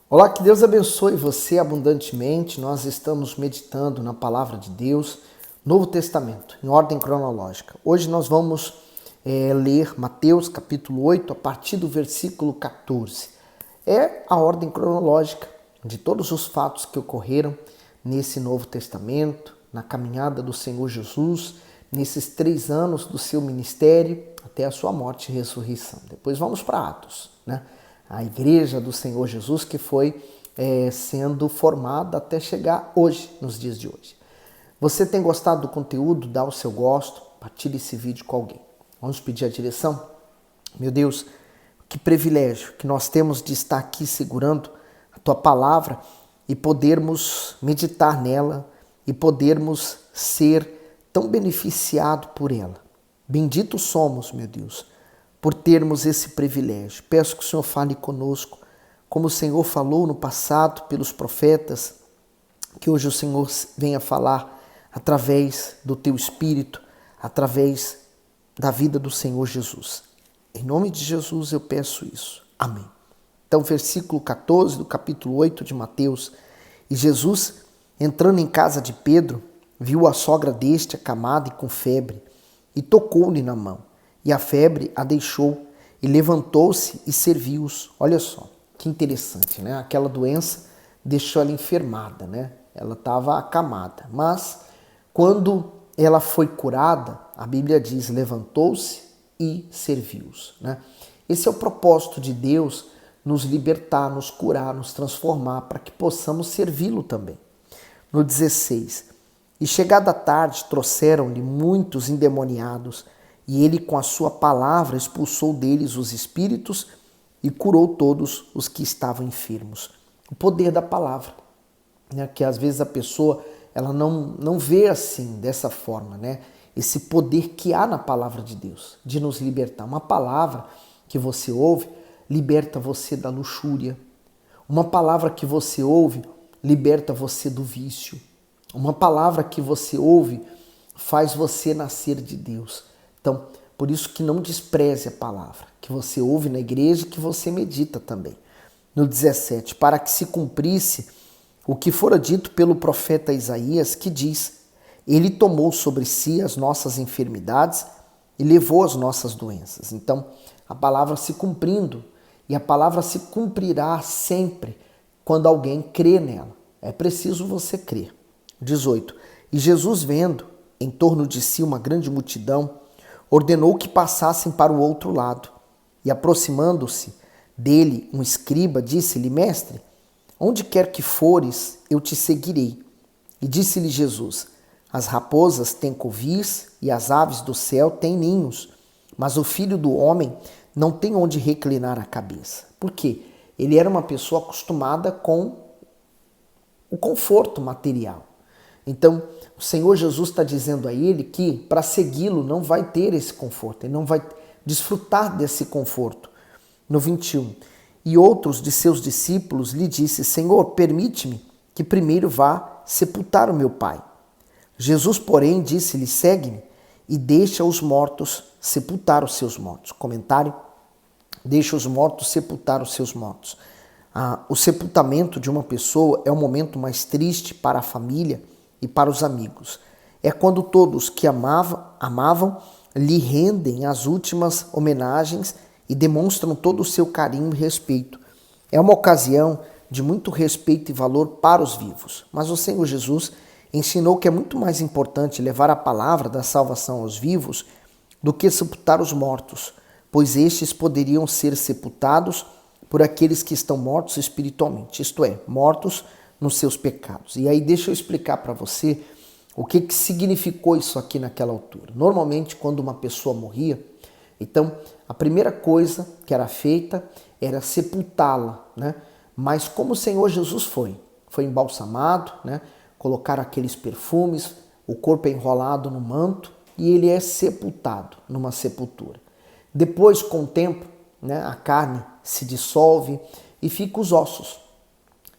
Olá, que Deus abençoe você abundantemente. Nós estamos meditando na Palavra de Deus, Novo Testamento, em ordem cronológica. Hoje nós vamos ler Mateus capítulo 8, a partir do versículo 14. É a ordem cronológica de todos os fatos que ocorreram nesse Novo Testamento, na caminhada do Senhor Jesus, nesses 3 anos do seu ministério, até a sua morte e ressurreição. Depois vamos para Atos, né? A igreja do Senhor Jesus que foi sendo formada até chegar hoje, nos dias de hoje. Você tem gostado do conteúdo? Dá o seu gosto, partilhe esse vídeo com alguém. Vamos pedir a direção? Meu Deus, que privilégio que nós temos de estar aqui segurando a Tua Palavra e podermos meditar nela e podermos ser tão beneficiados por ela. Benditos somos, meu Deus, por termos esse privilégio. Peço que o Senhor fale conosco, como o Senhor falou no passado pelos profetas, que hoje o Senhor venha falar através do Teu Espírito, através da vida do Senhor Jesus. Em nome de Jesus eu peço isso. Amém. Então, versículo 14 do capítulo 8 de Mateus. E Jesus, entrando em casa de Pedro, viu a sogra deste acamada e com febre, e tocou-lhe na mão. E a febre a deixou, e levantou-se e serviu-os. Olha só, que interessante, né? Aquela doença deixou ela enfermada, né? Ela estava acamada. Mas, quando ela foi curada, a Bíblia diz, levantou-se e serviu-os, né? Esse é o propósito de Deus, nos libertar, nos curar, nos transformar, para que possamos servi-lo também. No 16, e chegada a tarde, trouxeram-lhe muitos endemoniados, e ele com a sua palavra expulsou deles os espíritos e curou todos os que estavam enfermos. O poder da palavra, né? Que às vezes a pessoa ela não vê assim, dessa forma, né? Esse poder que há na palavra de Deus, de nos libertar. Uma palavra que você ouve liberta você da luxúria. Uma palavra que você ouve liberta você do vício. Uma palavra que você ouve faz você nascer de Deus. Então, por isso que não despreze a palavra que você ouve na igreja e que você medita também. No 17, para que se cumprisse o que fora dito pelo profeta Isaías, que diz, ele tomou sobre si as nossas enfermidades e levou as nossas doenças. Então, a palavra se cumprindo, e a palavra se cumprirá sempre quando alguém crê nela. É preciso você crer. 18, e Jesus vendo em torno de si uma grande multidão, ordenou que passassem para o outro lado. E aproximando-se dele um escriba, disse-lhe, mestre, onde quer que fores, eu te seguirei. E disse-lhe Jesus, as raposas têm covis e as aves do céu têm ninhos, mas o Filho do Homem não tem onde reclinar a cabeça. Por quê? Ele era uma pessoa acostumada com o conforto material. Então, o Senhor Jesus está dizendo a ele que para segui-lo não vai ter esse conforto, ele não vai desfrutar desse conforto. No 21, e outros de seus discípulos lhe disse, Senhor, permite-me que primeiro vá sepultar o meu pai. Jesus, porém, disse-lhe, segue-me e deixa os mortos sepultar os seus mortos. Comentário, deixa os mortos sepultar os seus mortos. O sepultamento de uma pessoa é o momento mais triste para a família e para os amigos. É quando todos que amavam lhe rendem as últimas homenagens e demonstram todo o seu carinho e respeito. É uma ocasião de muito respeito e valor para os vivos. Mas o Senhor Jesus ensinou que é muito mais importante levar a palavra da salvação aos vivos do que sepultar os mortos, pois estes poderiam ser sepultados por aqueles que estão mortos espiritualmente, isto é, mortos nos seus pecados. E aí deixa eu explicar para você o que significou isso aqui naquela altura. Normalmente, quando uma pessoa morria, então a primeira coisa que era feita era sepultá-la, né? Mas como o Senhor Jesus foi embalsamado, né? Colocaram aqueles perfumes, o corpo é enrolado no manto e ele é sepultado numa sepultura. Depois, com o tempo, né, a carne se dissolve e ficam os ossos.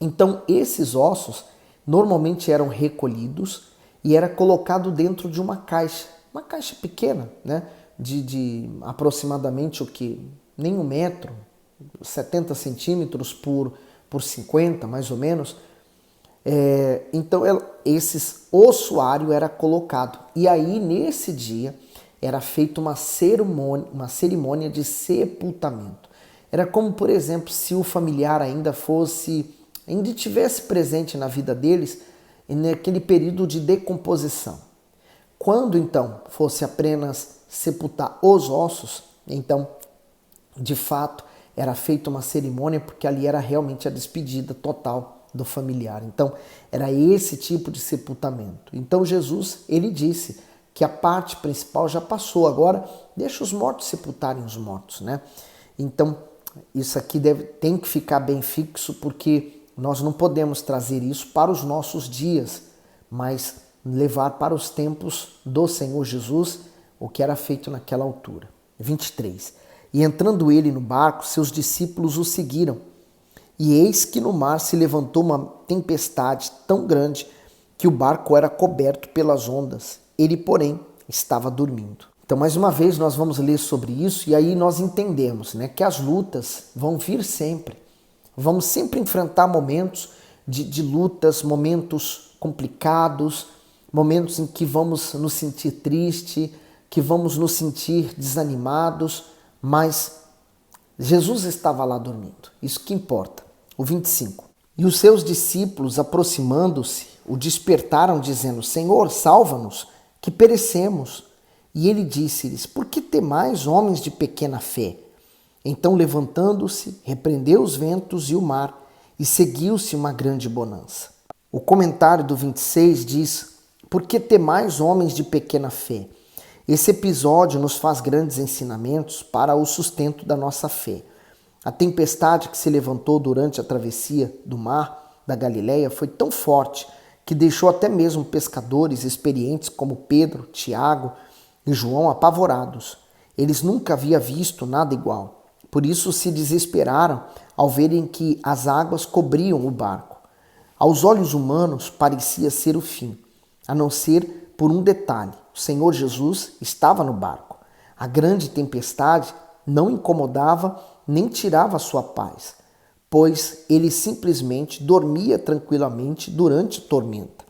Então, esses ossos normalmente eram recolhidos e era colocado dentro de uma caixa pequena, né, de aproximadamente nem 1 metro, 70 centímetros por por 50, mais ou menos. Então esse ossuário era colocado. E aí nesse dia era feita uma cerimônia de sepultamento. Era como, por exemplo, se o familiar ainda tivesse presente na vida deles naquele período de decomposição. Quando então fosse apenas sepultar os ossos, então de fato era feita uma cerimônia, porque ali era realmente a despedida total do familiar. Então era esse tipo de sepultamento. Então Jesus, ele disse que a parte principal já passou, agora deixa os mortos sepultarem os mortos, né? Então isso aqui tem que ficar bem fixo, porque nós não podemos trazer isso para os nossos dias, mas levar para os tempos do Senhor Jesus o que era feito naquela altura. 23. E entrando ele no barco, seus discípulos o seguiram. E eis que no mar se levantou uma tempestade tão grande que o barco era coberto pelas ondas. Ele, porém, estava dormindo. Então, mais uma vez, nós vamos ler sobre isso e aí nós entendemos, né, que as lutas vão vir sempre. Vamos sempre enfrentar momentos de lutas, momentos complicados, momentos em que vamos nos sentir tristes, que vamos nos sentir desanimados, mas Jesus estava lá dormindo, isso que importa. O 25. E os seus discípulos, aproximando-se, o despertaram, dizendo: Senhor, salva-nos, que perecemos. E ele disse-lhes: Por que temais, homens de pequena fé? Então, levantando-se, repreendeu os ventos e o mar, e seguiu-se uma grande bonança. O comentário do 26 diz: Por que temais, homens de pequena fé? Esse episódio nos faz grandes ensinamentos para o sustento da nossa fé. A tempestade que se levantou durante a travessia do mar da Galileia foi tão forte que deixou até mesmo pescadores experientes como Pedro, Tiago e João apavorados. Eles nunca haviam visto nada igual. Por isso se desesperaram ao verem que as águas cobriam o barco. Aos olhos humanos parecia ser o fim, a não ser por um detalhe: o Senhor Jesus estava no barco. A grande tempestade não incomodava nem tirava a sua paz, pois ele simplesmente dormia tranquilamente durante a tormenta.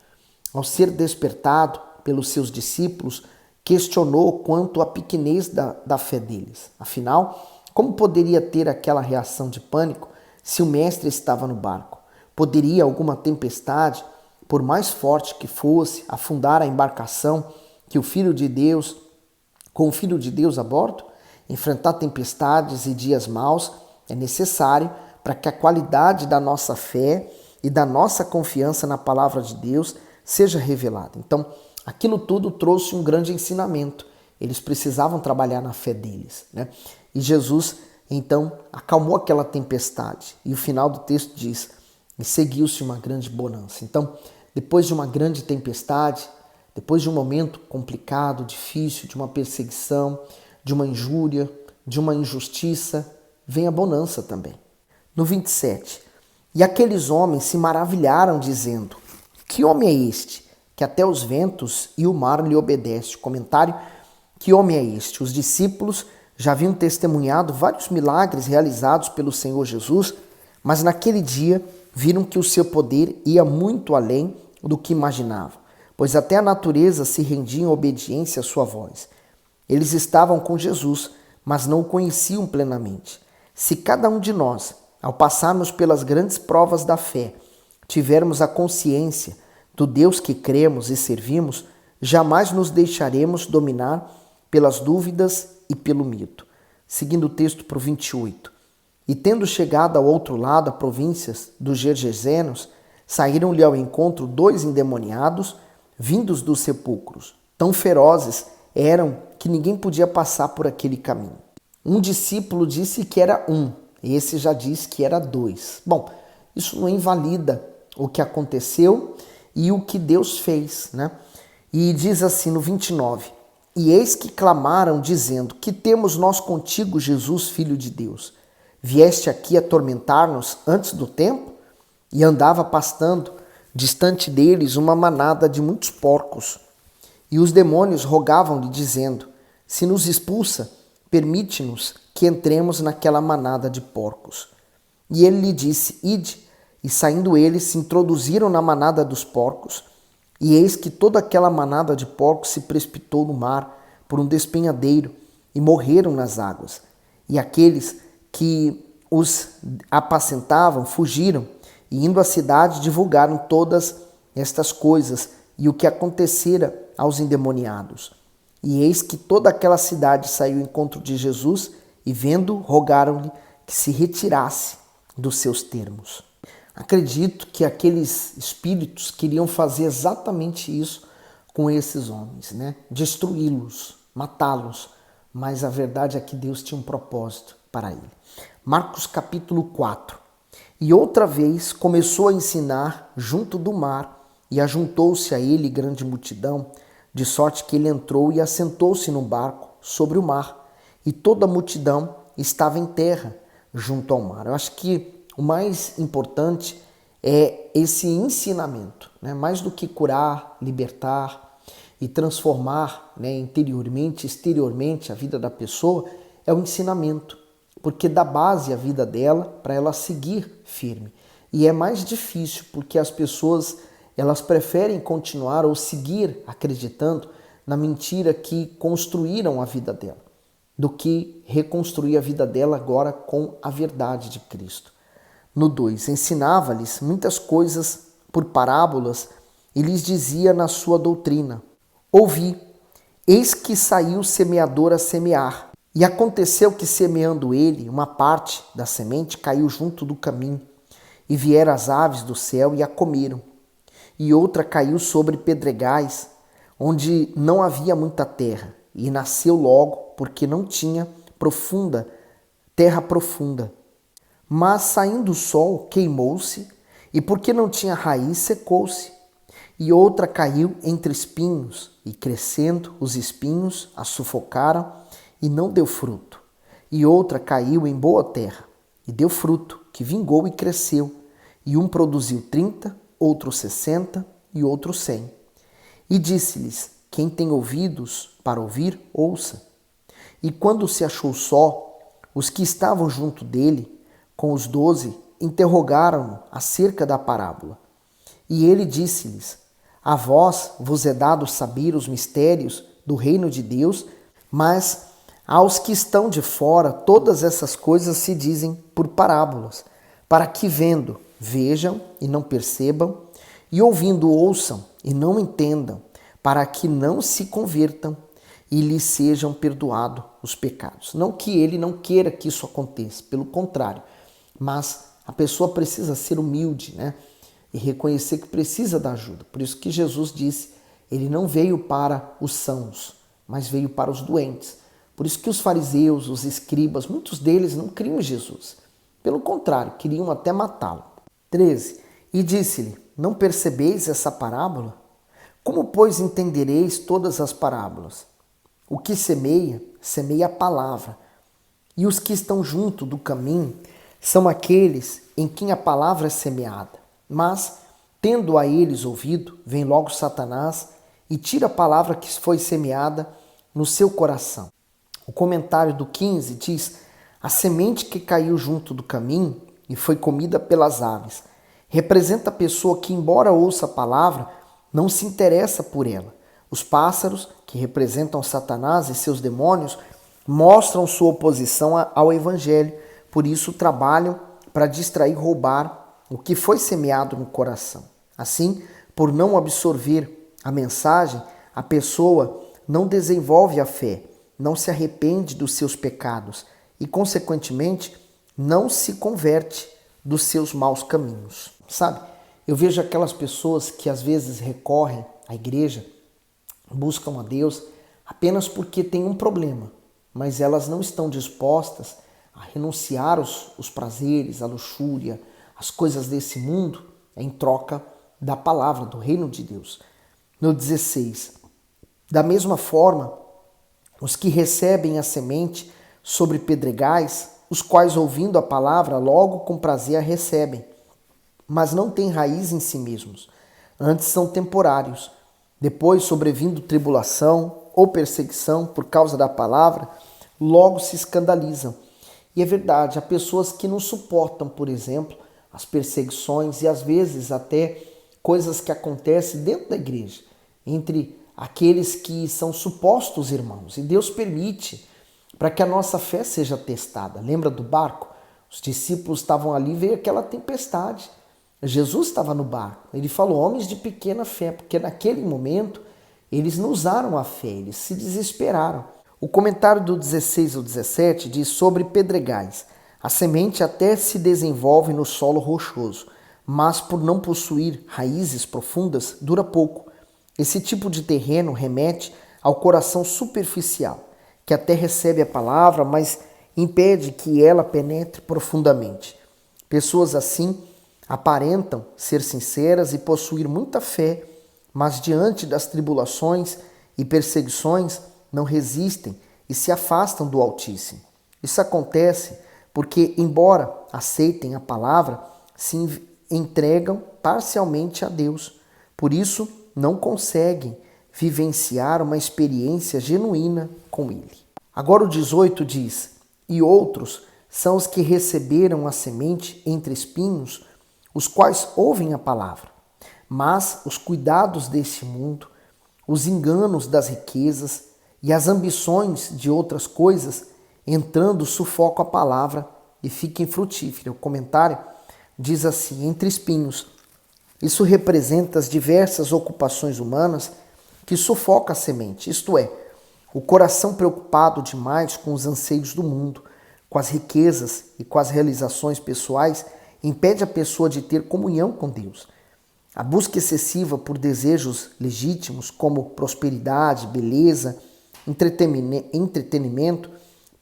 Ao ser despertado pelos seus discípulos, questionou quanto à pequenez da fé deles. Afinal, como poderia ter aquela reação de pânico se o mestre estava no barco? Poderia alguma tempestade, por mais forte que fosse, afundar a embarcação com o Filho de Deus a bordo? Enfrentar tempestades e dias maus é necessário para que a qualidade da nossa fé e da nossa confiança na palavra de Deus seja revelada. Então, aquilo tudo trouxe um grande ensinamento. Eles precisavam trabalhar na fé deles, né? E Jesus, então, acalmou aquela tempestade. E o final do texto diz: e seguiu-se uma grande bonança. Então, depois de uma grande tempestade, depois de um momento complicado, difícil, de uma perseguição, de uma injúria, de uma injustiça, vem a bonança também. No 27. E aqueles homens se maravilharam, dizendo: Que homem é este, que até os ventos e o mar lhe obedecem? Comentário: que homem é este? Os discípulos já haviam testemunhado vários milagres realizados pelo Senhor Jesus, mas naquele dia viram que o seu poder ia muito além do que imaginavam, pois até a natureza se rendia em obediência à sua voz. Eles estavam com Jesus, mas não o conheciam plenamente. Se cada um de nós, ao passarmos pelas grandes provas da fé, tivermos a consciência do Deus que cremos e servimos, jamais nos deixaremos dominar pelas dúvidas e pelo medo. Seguindo o texto para o 28. E tendo chegado ao outro lado, a províncias dos Gergesenos, saíram-lhe ao encontro 2 endemoniados, vindos dos sepulcros. Tão ferozes eram que ninguém podia passar por aquele caminho. Um discípulo disse que era um, esse já disse que era 2. Bom, isso não invalida o que aconteceu e o que Deus fez, né? E diz assim no 29, e eis que clamaram, dizendo: Que temos nós contigo, Jesus, Filho de Deus? Vieste aqui atormentar-nos antes do tempo? E andava pastando distante deles uma manada de muitos porcos. E os demônios rogavam-lhe, dizendo: Se nos expulsa, permite-nos que entremos naquela manada de porcos. E ele lhe disse: Ide. E saindo eles, se introduziram na manada dos porcos, e eis que toda aquela manada de porcos se precipitou no mar por um despenhadeiro, e morreram nas águas. E aqueles que os apacentavam fugiram, e indo à cidade divulgaram todas estas coisas e o que acontecera aos endemoniados. E eis que toda aquela cidade saiu ao encontro de Jesus, e vendo, rogaram-lhe que se retirasse dos seus termos. Acredito que aqueles espíritos queriam fazer exatamente isso com esses homens, né? Destruí-los, matá-los. Mas a verdade é que Deus tinha um propósito para ele. Marcos capítulo 4. E outra vez começou a ensinar junto do mar, e ajuntou-se a ele grande multidão, de sorte que ele entrou e assentou-se num barco sobre o mar, e toda a multidão estava em terra junto ao mar. Eu acho que o mais importante é esse ensinamento, né? Mais do que curar, libertar e transformar, né, interiormente, exteriormente a vida da pessoa, é o ensinamento, porque dá base à vida dela para ela seguir firme. E é mais difícil porque as pessoas elas preferem continuar ou seguir acreditando na mentira que construíram a vida dela, do que reconstruir a vida dela agora com a verdade de Cristo. No 2, ensinava-lhes muitas coisas por parábolas e lhes dizia na sua doutrina: ouvi, eis que saiu o semeador a semear. E aconteceu que, semeando ele, uma parte da semente caiu junto do caminho, e vieram as aves do céu e a comeram. E outra caiu sobre pedregais, onde não havia muita terra, e nasceu logo, porque não tinha terra profunda. Mas saindo o sol, queimou-se, e porque não tinha raiz, secou-se. E outra caiu entre espinhos, e crescendo os espinhos a sufocaram, e não deu fruto. E outra caiu em boa terra, e deu fruto, que vingou e cresceu. E um produziu 30, outro 60, e outro 100. E disse-lhes: quem tem ouvidos para ouvir, ouça. E quando se achou só, os que estavam junto dele, com os 12, interrogaram-no acerca da parábola. E ele disse-lhes: a vós vos é dado saber os mistérios do reino de Deus, mas aos que estão de fora todas essas coisas se dizem por parábolas, para que vendo, vejam e não percebam, e ouvindo, ouçam e não entendam, para que não se convertam e lhes sejam perdoados os pecados. Não que ele não queira que isso aconteça, pelo contrário, mas a pessoa precisa ser humilde, né? E reconhecer que precisa da ajuda. Por isso que Jesus disse, ele não veio para os sãos, mas veio para os doentes. Por isso que os fariseus, os escribas, muitos deles não criam Jesus. Pelo contrário, queriam até matá-lo. 13. E disse-lhe: não percebeis essa parábola? Como, pois, entendereis todas as parábolas? O que semeia, semeia a palavra. E os que estão junto do caminho são aqueles em quem a palavra é semeada. Mas, tendo a eles ouvido, vem logo Satanás e tira a palavra que foi semeada no seu coração. O comentário do 15 diz: a semente que caiu junto do caminho e foi comida pelas aves representa a pessoa que, embora ouça a palavra, não se interessa por ela. Os pássaros, que representam Satanás e seus demônios, mostram sua oposição ao evangelho, por isso trabalham para distrair e roubar o que foi semeado no coração. Assim, por não absorver a mensagem, a pessoa não desenvolve a fé, não se arrepende dos seus pecados e, consequentemente, não se converte dos seus maus caminhos. Sabe, eu vejo aquelas pessoas que às vezes recorrem à igreja, buscam a Deus apenas porque tem um problema, mas elas não estão dispostas a renunciar os prazeres, a luxúria, as coisas desse mundo em troca da palavra, do reino de Deus. No 16, da mesma forma, os que recebem a semente sobre pedregais, os quais, ouvindo a palavra, logo com prazer a recebem, mas não têm raiz em si mesmos, antes são temporários. Depois, sobrevindo tribulação ou perseguição por causa da palavra, logo se escandalizam. E é verdade, há pessoas que não suportam, por exemplo, a as perseguições e às vezes até coisas que acontecem dentro da igreja, entre aqueles que são supostos irmãos. E Deus permite para que a nossa fé seja testada. Lembra do barco? Os discípulos estavam ali, veio aquela tempestade. Jesus estava no barco. Ele falou, homens de pequena fé, porque naquele momento eles não usaram a fé, eles se desesperaram. O comentário do 16 ao 17 diz sobre pedregais. A semente até se desenvolve no solo rochoso, mas por não possuir raízes profundas, dura pouco. Esse tipo de terreno remete ao coração superficial, que até recebe a palavra, mas impede que ela penetre profundamente. Pessoas assim aparentam ser sinceras e possuir muita fé, mas diante das tribulações e perseguições não resistem e se afastam do Altíssimo. Isso acontece porque, embora aceitem a palavra, se entregam parcialmente a Deus. Por isso, não conseguem vivenciar uma experiência genuína com Ele. Agora o 18 diz, e outros são os que receberam a semente entre espinhos, os quais ouvem a palavra, mas os cuidados deste mundo, os enganos das riquezas e as ambições de outras coisas, entrando, sufocam a palavra e fica infrutífera. O comentário diz assim, entre espinhos. Isso representa as diversas ocupações humanas que sufocam a semente, isto é, o coração preocupado demais com os anseios do mundo, com as riquezas e com as realizações pessoais, impede a pessoa de ter comunhão com Deus. A busca excessiva por desejos legítimos como prosperidade, beleza, entretenimento,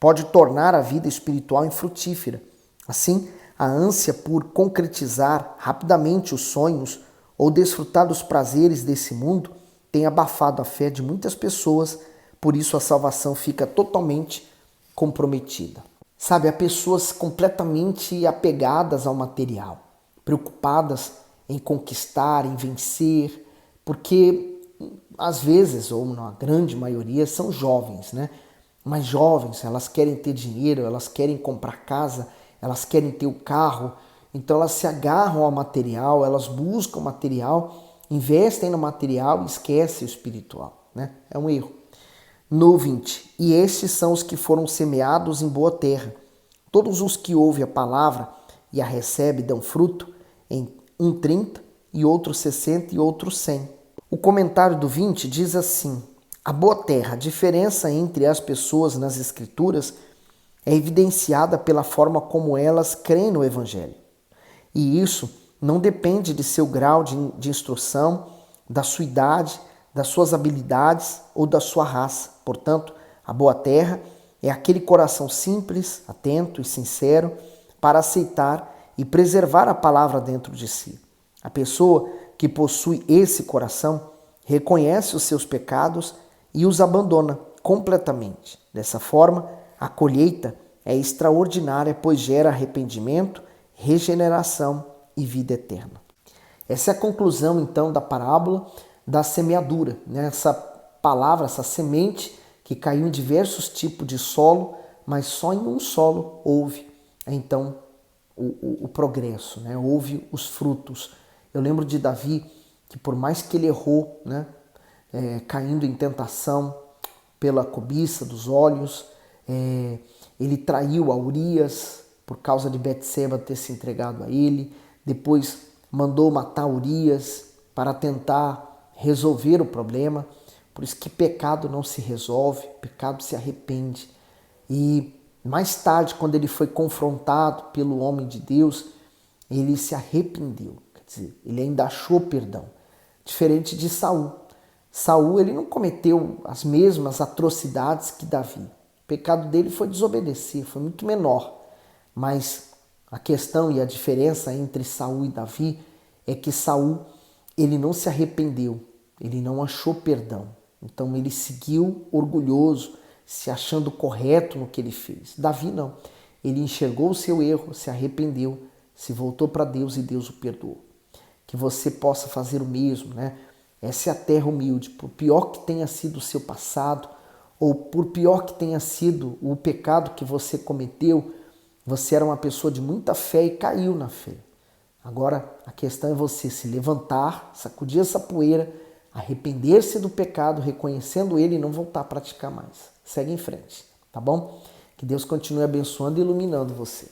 pode tornar a vida espiritual infrutífera. Assim, a ânsia por concretizar rapidamente os sonhos ou desfrutar dos prazeres desse mundo tem abafado a fé de muitas pessoas, por isso a salvação fica totalmente comprometida. Sabe, há pessoas completamente apegadas ao material, preocupadas em conquistar, em vencer, porque às vezes, ou na grande maioria, são jovens, né? Mas jovens, elas querem ter dinheiro, elas querem comprar casa, elas querem ter o carro, então elas se agarram ao material, elas buscam o material, investem no material e esquecem o espiritual, né? É um erro. No 20, e estes são os que foram semeados em boa terra. Todos os que ouvem a palavra e a recebem dão fruto, em um 30, e outro 60 e outro 100. O comentário do 20 diz assim, a boa terra, a diferença entre as pessoas nas escrituras é evidenciada pela forma como elas creem no Evangelho. E isso não depende de seu grau de instrução, da sua idade, das suas habilidades ou da sua raça. Portanto, a boa terra é aquele coração simples, atento e sincero para aceitar e preservar a palavra dentro de si. A pessoa que possui esse coração reconhece os seus pecados e os abandona completamente. Dessa forma, a colheita é extraordinária, pois gera arrependimento, regeneração e vida eterna. Essa é a conclusão, então, da parábola da semeadura, né? Essa palavra, essa semente que caiu em diversos tipos de solo, mas só em um solo houve, então, o progresso, né? Houve os frutos. Eu lembro de Davi, que por mais que ele errou, né? Caindo em tentação pela cobiça dos olhos, ele traiu a Urias por causa de Betseba ter se entregado a ele, depois mandou matar Urias para tentar resolver o problema. Por isso que pecado não se resolve, pecado se arrepende. E mais tarde, quando ele foi confrontado pelo homem de Deus, ele se arrependeu, quer dizer, ele ainda achou perdão, diferente de Saul. Saul, ele não cometeu as mesmas atrocidades que Davi. O pecado dele foi desobedecer, foi muito menor. Mas a questão e a diferença entre Saul e Davi é que Saul, ele não se arrependeu, ele não achou perdão. Então ele seguiu orgulhoso, se achando correto no que ele fez. Davi não, ele enxergou o seu erro, se arrependeu, se voltou para Deus e Deus o perdoou. Que você possa fazer o mesmo, né? Essa é a terra humilde, por pior que tenha sido o seu passado, ou por pior que tenha sido o pecado que você cometeu, você era uma pessoa de muita fé e caiu na fé. Agora a questão é você se levantar, sacudir essa poeira, arrepender-se do pecado, reconhecendo ele e não voltar a praticar mais. Segue em frente, tá bom? Que Deus continue abençoando e iluminando você.